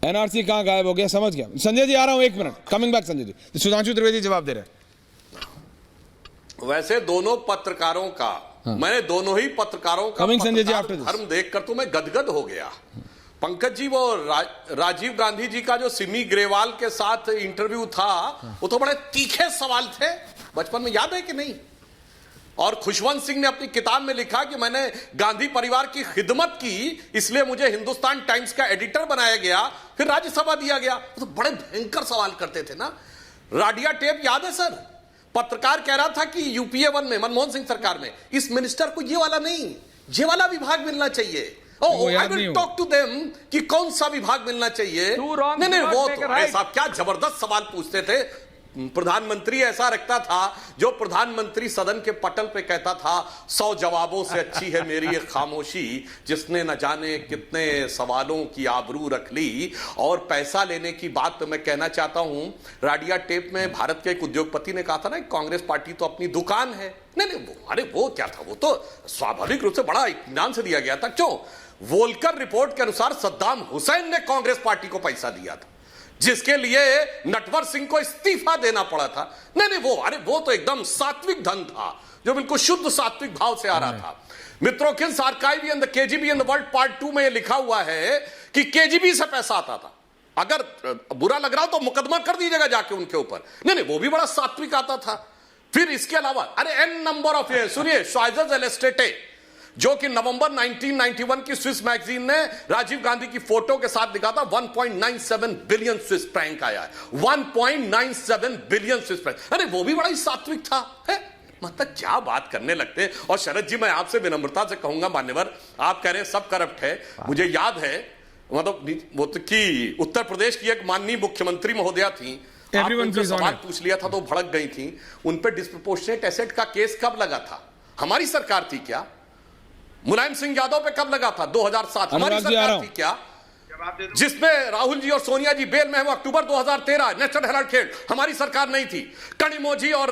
NRC कहाँ गायब हो गया, समझ गया। संजय जी आ रहा हूं, एक minute, coming back Sanjay ji. Sudhanshu Trivedi जवाब दे रहे हैं। वैसे दोनों पत्रकारों का मैंने दोनों ही पत्रकारों का संजय जी आफ्टर धर्म देखकर तो मैं गदगद हो गया। पंकज जी, वो राजीव गांधी जी का जो सिमी ग्रेवाल के साथ इंटरव्यू था, वो तो बड़े तीखे सवाल थे, बचपन में याद है कि नहीं? और खुशवंत सिंह ने अपनी किताब में लिखा कि मैंने गांधी परिवार की खिदमत की, इसलिए मुझे हिंदुस्तान टाइम्स का एडिटर बनाया गया, फिर राज्यसभा दिया गया। तो बड़े भयंकर सवाल करते थे ना। राडिया टेप याद है सर? पत्रकार कह रहा था कि यूपीए 1 में, मनमोहन सिंह सरकार में, इस मिनिस्टर को ये वाला नहीं, ये वाला विभाग मिलना चाहिए। I will talk to them कि कौन सा विभाग मिलना चाहिए। नहीं, वो तो ऐसा क्या जबरदस्त सवाल पूछते थे। प्रधानमंत्री ऐसा रखता था, जो प्रधानमंत्री सदन के पटल पे कहता था, 100 जवाबों से अच्छी है मेरी ये खामोशी, जिसने न जाने कितने सवालों की आबरू रख ली। और पैसा लेने की बात तो मैं कहना चाहता हूं, राडिया टेप में भारत के एक उद्योगपति ने कहा था ना, कांग्रेस पार्टी तो अपनी दुकान है। नहीं, वो क्या था, वो तो स्वाभाविक रूप से बड़ा इत्मीनान से दिया गया था। क्यों? वोल्कर रिपोर्ट के अनुसार सद्दाम हुसैन ने कांग्रेस पार्टी को पैसा दिया था, जिसके लिए नटवर सिंह को इस्तीफा देना पड़ा था। नहीं, वो तो एकदम सात्विक धन था, जो बिल्कुल शुद्ध सात्विक भाव से आ रहा था। मित्रों, archive in the KGB in the world part 2 में यह लिखा हुआ है कि केजीबी से पैसा आता था। अगर बुरा लग रहा हो तो मुकदमा कर दीजिएगा जाके उनके ऊपर। नहीं, वो भी बड़ा सात्विक आता था। फिर इसके अलावा एन नंबर ऑफ, सुनिए, श्वाइजर्स एलेस्टेटे, जो कि नवंबर 1991 की स्विस मैगजीन ने राजीव गांधी की फोटो के साथ दिखा था, 1.97 बिलियन स्विस फ्रैंक आया है। 1.97 बिलियन स्विस फ्रैंक। अरे वो भी बड़ा ही सात्विक था, है? मतलब क्या बात करने लगते। और शरद जी, मैं आपसे विनम्रता से कहूंगा, मान्यवर, आप कह रहे हैं सब करप्ट है। मुझे याद है, मतलब वो तो कि उत्तर प्रदेश की एक माननीय मुख्यमंत्री महोदया थी, आपने सवाल पूछ लिया था तो भड़क गई थी। उन पर डिस्प्रपोर्शनेट एसेट का केस कब लगा था? हमारी सरकार थी क्या? मुलायम सिंह यादव पे कब लगा था? 2007। हमारी सरकार थी क्या? जिसमें राहुल जी और सोनिया जी बेल में है, वो अक्टूबर 2013। नेशनल हेराल्ड खेल, हमारी सरकार नहीं थी। कनिमोझी और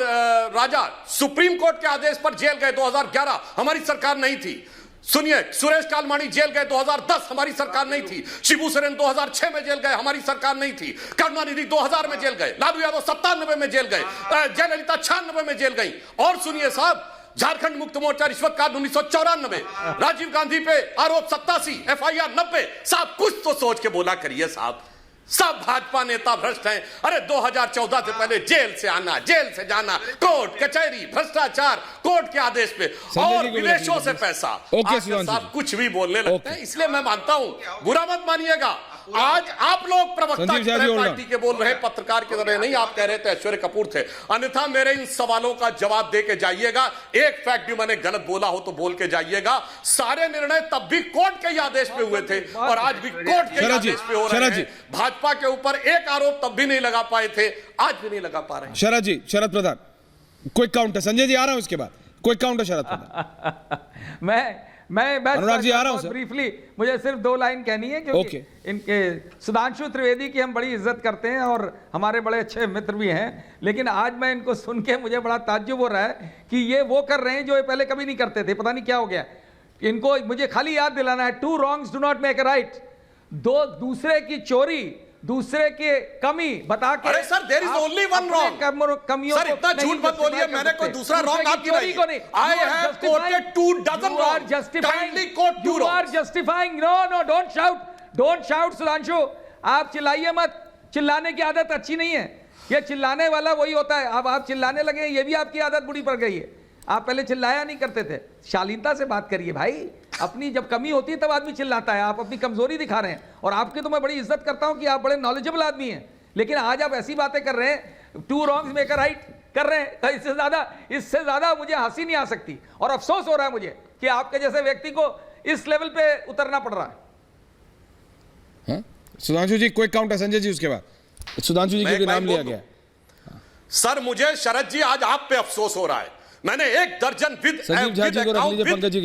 राजा सुप्रीम कोर्ट के आदेश पर जेल गए 2011, हमारी सरकार नहीं थी। सुनिए, सुरेश कालमाणी जेल गए 2010, हमारी सरकार नहीं थी। शिबू सोरेन 2006 में जेल गए, हमारी सरकार नहीं थी। करुणानिधि 2000 में जेल गए, लालू यादव 97 में जेल गए, जयललिता 96 में जेल गई। और सुनिए साहब, झारखंड मुक्त मोर्चा रिश्वत कांड 1994, राजीव गांधी पे आरोप 87, FIR 90। साहब कुछ तो सोच के बोला करिए साहब, सब भाजपा नेता भ्रष्ट हैं। अरे 2014 से पहले जेल से आना, जेल से जाना, कोर्ट कचहरी, भ्रष्टाचार, कोर्ट के आदेश पे, और विदेशों से पैसा। साहब कुछ भी बोलने लगते हैं, इसलिए मैं मानता हूं, बुरा मत मानिएगा, आज आप लोग प्रवक्ता की तरह पार्टी के बोल रहे, पत्रकार की तरह नहीं। आप कह रहे थे ऐश्वर्य कपूर थे, अन्यथा मेरे इन सवालों का जवाब दे के जाइएगा। एक फैक्ट भी मैंने गलत बोला हो तो बोल के जाइएगा। सारे निर्णय तब भी कोर्ट के ही आदेश पे हुए थे, और आज भी कोर्ट के आदेश पे हो रहे हैं। भाजपा के ऊपर एक आरोप तब भी नहीं लगा पाए थे, आज भी नहीं लगा पा रहे हैं। शरद जी, शरद प्रधान, क्विक काउंटर। संजय जी आ रहा हूं, इसके बाद क्विक काउंटर शरद प्रधान। मैं अनुराग जी आ रहा हूं ब्रीफली, मुझे सिर्फ 2 लाइन कहनी है, क्योंकि इनके सुधांशु त्रिवेदी की हम बड़ी इज्जत करते हैं और हमारे बड़े अच्छे मित्र भी हैं, लेकिन आज मैं इनको सुन के मुझे बड़ा ताज्जुब हो रहा है कि ये वो कर रहे हैं जो ये पहले कभी नहीं करते थे। पता नहीं क्या हो गया इनको। मुझे खाली याद दिलाना है, 2 wrongs do not make a right। दूसरे की चोरी, दूसरे के कमी बता के, अरे sir, there is only one wrong. कमियों सर, इतना झूठ मत बोलिए, मैंने कोई दूसरा रॉन्ग आपकी नहीं। I have quoted 2 dozen wrong। Kindly quote 2 wrong। You are justifying। No, don't shout Sudhanshu, आप चिल्लाइए मत। चिल्लाने की आदत अच्छी नहीं है। ये चिल्लाने वाला वही होता है। अब आप चिल्लाने लगे, ये भी आपकी आदत बुरी पड़ गई है। आप पहले चिल्लाया नहीं करते थे। शालीनता से बात करिए भाई। अपनी जब कमी होती है तब आदमी चिल्लाता है, आप अपनी कमजोरी दिखा रहे हैं। और आपकी तो मैं बड़ी इज्जत करता हूं कि आप बड़े नॉलेजेबल आदमी हैं, लेकिन आज आप ऐसी बातें कर रहे हैं, 2 wrongs make a right कर रहे हैं। तो इससे ज्यादा मुझे हंसी नहीं आ सकती, और अफसोस हो रहा है मुझे कि आपके जैसे व्यक्ति को इस लेवल पे उतरना पड़ रहा है। सुधांशु जी क्विक काउंटर, संजय जी उसके बाद। सुधांशु जी का नाम लिया गया। सर, मुझे शरद जी आज आप पे अफसोस हो रहा है। मैंने 1 दर्जन विद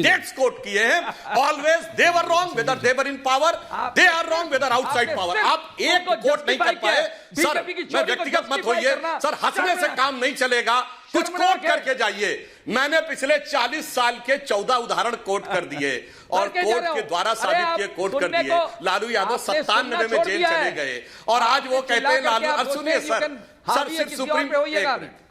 डेट्स कोट किए हैं। Always they were wrong whether they were in power, they are wrong whether outside power. आप एक कोट नहीं कर पाए। सर, मैं व्यक्तिगत मत होइए सर, हंसने से काम नहीं चलेगा। कुछ कोट करके जाइए। मैंने पिछले 40 साल के 14 उदाहरण कोट कर दिए और कोर्ट के द्वारा साबित किए, कोट कर दिए। लालू यादव 97 में जेल चले गए और आज वो कहते हैं लालू। अब सुनिए सर सिर्फ सुप्रीम,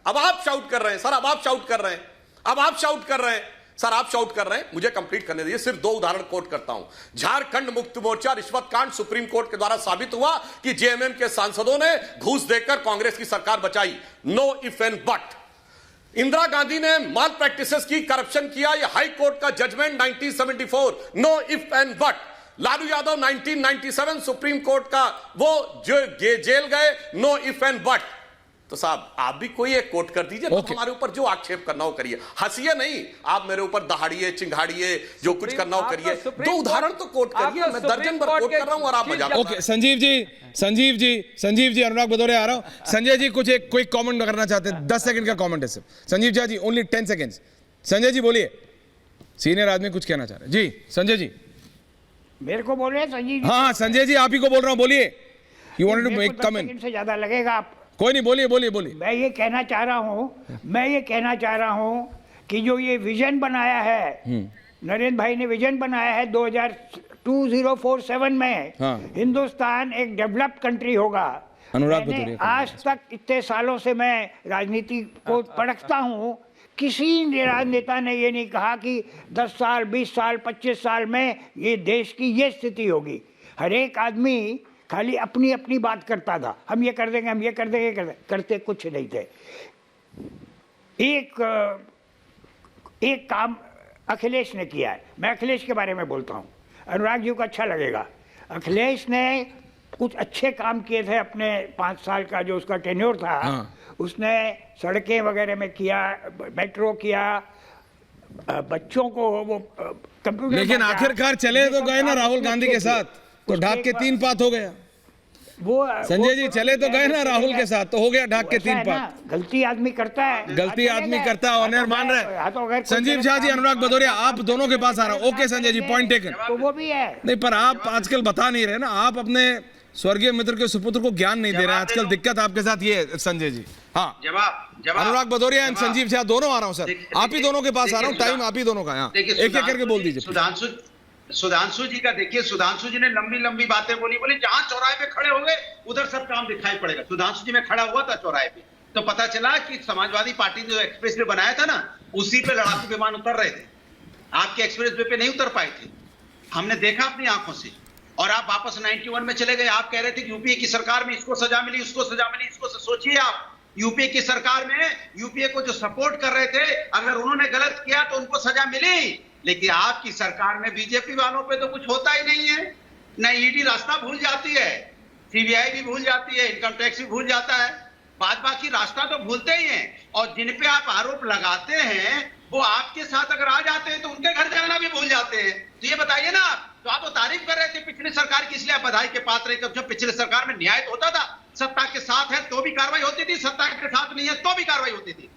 अब आप शाउट कर रहे हैं सर, अब आप शाउट कर रहे हैं, अब आप शाउट कर रहे हैं सर, आप शाउट कर रहे हैं। मुझे कंप्लीट करने दीजिए। सिर्फ 2 उदाहरण कोट करता हूं। झारखंड मुक्ति मोर्चा रिश्वत कांड, सुप्रीम कोर्ट के द्वारा साबित हुआ कि जेएमएम के सांसदों ने घूस देकर कांग्रेस की सरकार बचाई। No if and but. Indira Gandhi ने माल प्रैक्टिसेस की, करप्शन किया, यह हाई कोर्ट का judgement 1974। No if and but. Lalu Yadav 1997 supreme court का वो जो जेल गए। No if and but. तो साहब आप भी कोई एक कोट कर दीजिए। तो हमारे ऊपर जो आक्षेप करना हो करिए, हंसिए नहीं। आप मेरे ऊपर दहाड़िए, चिंगाड़िए, जो कुछ करना हो करिए। 2 उदाहरण तो कोट करिए। मैं दर्जन भर कोट कर रहा हूं और आप मजाक। ओके संजीव जी, अनुराग भदौरिया आ रहा हूं। संजय जी कुछ एक क्विक कमेंट करना चाहते हैं, 10 सेकंड का कमेंट है सिर्फ। Sanjeev Jha ji only 10 seconds. संजय जी बोलिए, सीनियर आदमी कुछ कहना चाह रहे हैं जी। संजय जी मेरे को बोल रहे हैं संजीव जी? हाँ संजय जी आप ही को बोल रहा हूं, बोलिए। You wanted to make comment. से ज्यादा लगेगा आप? कोई नहीं, बोलिए। मैं ये कहना चाह रहा हूं कि जो ये विजन बनाया है, नरेंद्र भाई ने विजन बनाया है 2047 में, हाँ। हिंदुस्तान एक डेवलप्ड कंट्री होगा। अनुराग मैंने भदौरिया आज तक इतने सालों से मैं राजनीति को पढ़ता हूं, किसी राजनेता ने ये नहीं कहा कि 10 साल 20 साल 25 साल में ये देश की ये स्थिति होगी। हर एक आदमी खाली अपनी अपनी बात करता था। हम ये कर देंगे, हम ये कर देंगे, करते कुछ नहीं थे। एक काम अखिलेश ने किया है। मैं अखिलेश के बारे में बोलता हूँ, अनुराग जी को अच्छा लगेगा। अखिलेश ने कुछ अच्छे काम किए थे अपने 5 साल का जो उसका टेन्योर था। हाँ। उसने सड़कें वगैरह में किया, मेट्रो किया, बच्चों को वो कंप्यूटर। लेकिन आखिरकार चले तो गए ना राहुल गांधी के साथ, तो ढाक के 3 पात हो गया। वो संजय जी चले तो गए ना राहुल के साथ, तो हो गया ढाक के 3 पात। गलती आदमी करता है, गलती आदमी करता है, ऑनर मान रहे। संजीव झा जी, अनुराग भदौरिया, आप दोनों के पास आ रहा हूं। Okay Sanjay ji, point taken. तो वो भी है नहीं, पर आप आजकल बता नहीं रहे ना, आप अपने स्वर्गीय मित्र के सुपुत्र को ज्ञान नहीं दे रहे हैं। आजकल दिक्कत आपके साथ ये है संजय जी। हाँ जवाब अनुराग भदौरिया एंड संजीव झा दोनों आ रहा हूँ सर, आप ही दोनों के पास आ रहा हूँ। टाइम आप ही दोनों का। यहाँ एक एक करके बोल दीजिए। सुधांशु जी का देखिए, सुधांशु जी ने लंबी लंबी बातें बोली जहां चौराहे पे खड़े होंगे उधर सब काम दिखाई पड़ेगा। सुधांशु जी में खड़ा हुआ था चौराहे पे, तो पता चला कि समाजवादी पार्टी ने जो एक्सप्रेस वे बनाया था ना, उसी पे लड़ाकू विमान उतर रहे थे। आपके एक्सप्रेस वे पे नहीं उतर पाए थे, हमने देखा अपनी आंखों से। और आप वापस 91 में चले गए। आप कह रहे थे कि यूपीए की सरकार में इसको सजा मिली, उसको सजा मिली। इसको सोचिए आप, यूपीए की सरकार में यूपीए को जो सपोर्ट कर रहे थे, अगर उन्होंने गलत किया तो उनको सजा मिली। लेकिन आपकी सरकार में बीजेपी वालों पे तो कुछ होता ही नहीं है। न ईडी रास्ता भूल जाती है, सीबीआई भी भूल जाती है, इनकम टैक्स भी भूल जाता है, बाद बाकी रास्ता तो भूलते ही हैं। और जिन पे आप आरोप लगाते हैं वो आपके साथ अगर आ जाते हैं तो उनके घर जाना भी भूल जाते हैं। तो ये बताइए ना, तो आप तो तारीफ कर रहे थे पिछली सरकार की, इसलिए आप बधाई के पात्र है। जब पिछले सरकार में न्याय होता था, सत्ता के साथ है तो भी कार्रवाई होती थी, सत्ता के साथ नहीं है तो भी कार्रवाई होती थी।